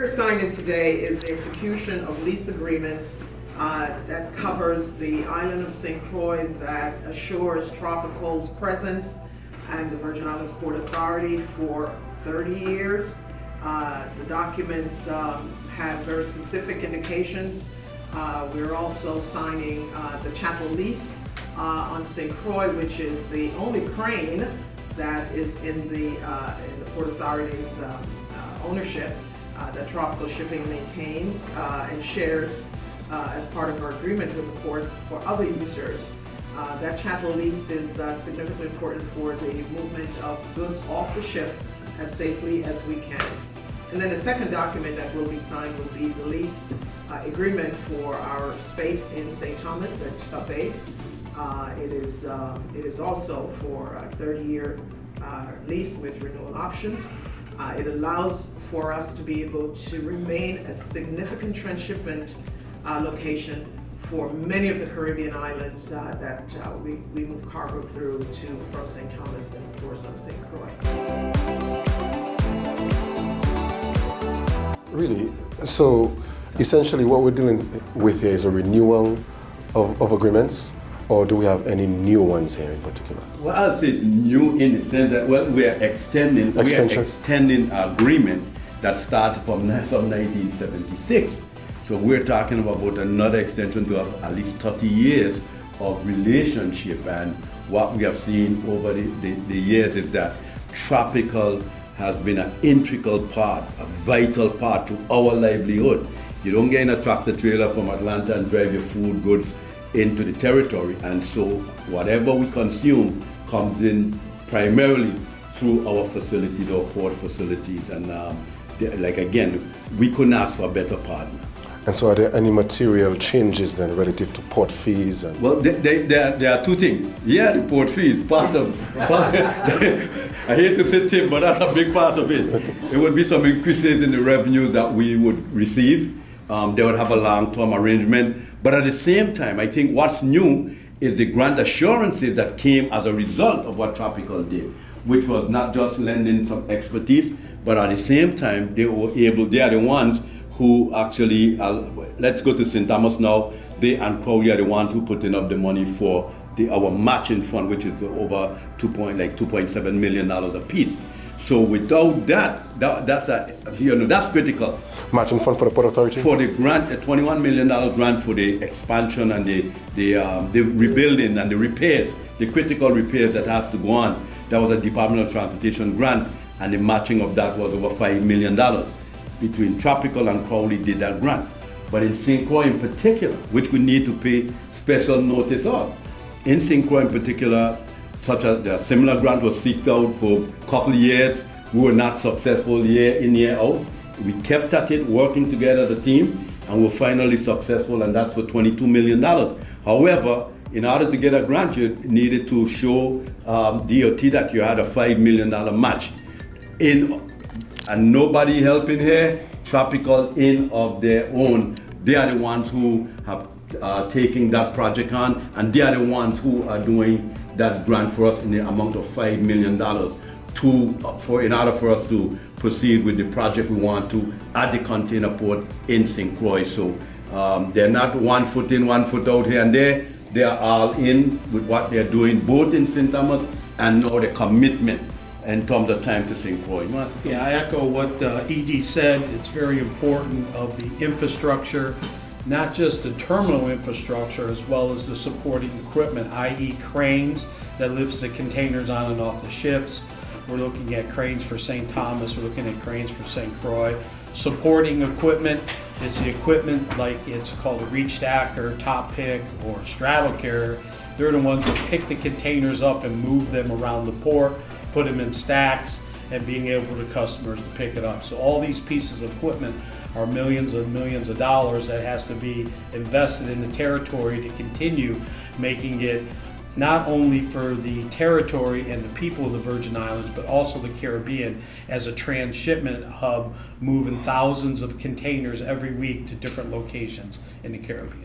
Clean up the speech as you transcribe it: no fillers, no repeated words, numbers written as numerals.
We're signing today is the execution of lease agreements that covers the island of St. Croix, that assures Tropical's presence and the Virgin Islands Port Authority for 30 years. The documents has very specific indications. We're also signing the chattel lease on St. Croix, which is the only crane that is in the Port Authority's ownership that Tropical Shipping maintains and shares as part of our agreement with the port for other users. That chattel lease is significantly important for the movement of goods off the ship as safely as we can. And then the second document that will be signed will be the lease agreement for our space in St. Thomas at Subbase. It is also for a 30-year lease with renewal options. It allows for us to be able to remain a significant transshipment location for many of the Caribbean islands that we move cargo through from St. Thomas and of course on St. Croix. Really? So essentially what we're dealing with here is a renewal of agreements, or do we have any new ones here in particular? Well, I'll say new in the sense that we are extending agreement that started from 1976. So we're talking about another extension to have at least 30 years of relationship. And what we have seen over the years is that Tropical has been an integral part, a vital part to our livelihood. You don't get in a tractor trailer from Atlanta and drive your food goods into the territory, and so whatever we consume comes in primarily through our facilities, our port facilities, and like again, we couldn't ask for a better partner. And so are there any material changes then relative to port fees? Well, there are two things. Yeah, the port fees, part of I hate to say Tim, but that's a big part of it. There would be some increases in the revenue that we would receive. They would have a long-term arrangement. But at the same time, I think what's new is the grant assurances that came as a result of what Tropical did, which was not just lending some expertise, but at the same time, they are the ones who actually, let's go to St. Thomas now, they and Croix are the ones who putting up the money for our matching fund, which is over $2.7 million a piece. So without that's critical. Matching fund for the Port Authority? For the grant, a $21 million grant for the expansion and the rebuilding and the repairs, the critical repairs that has to go on. That was a Department of Transportation grant, and the matching of that was over $5 million. Between Tropical and Crowley did that grant. But in St. Croix in particular, which we need to pay special notice of, in St. Croix in particular, such as the similar grant was seeked out for a couple of years. We were not successful year in, year out. We kept at it, working together as a team, and we're finally successful, and that's for $22 million. However, in order to get a grant, you needed to show DOT that you had a $5 million match. And nobody helping here, Tropical in of their own. They are the ones who have taken that project on, and they are the ones who are doing that grant for us in the amount of $5 million in order for us to proceed with the project we want to at the container port in St. Croix. So they're not 1 foot in, 1 foot out here and there. They are all in with what they're doing, both in St. Thomas and now the commitment in terms of time to St. Croix. Yeah, I echo what ED said. It's very important of the infrastructure, not just the terminal infrastructure, as well as the supporting equipment, i.e. cranes that lifts the containers on and off the ships. We're looking at cranes for St. Thomas, we're looking at cranes for St. Croix. Supporting equipment is the equipment like it's called a reach stacker, top pick, or straddle carrier. They're the ones that pick the containers up and move them around the port, put them in stacks, and being able for the customers to pick it up. So all these pieces of equipment are millions and millions of dollars that has to be invested in the territory to continue making it not only for the territory and the people of the Virgin Islands, but also the Caribbean as a transshipment hub, moving thousands of containers every week to different locations in the Caribbean.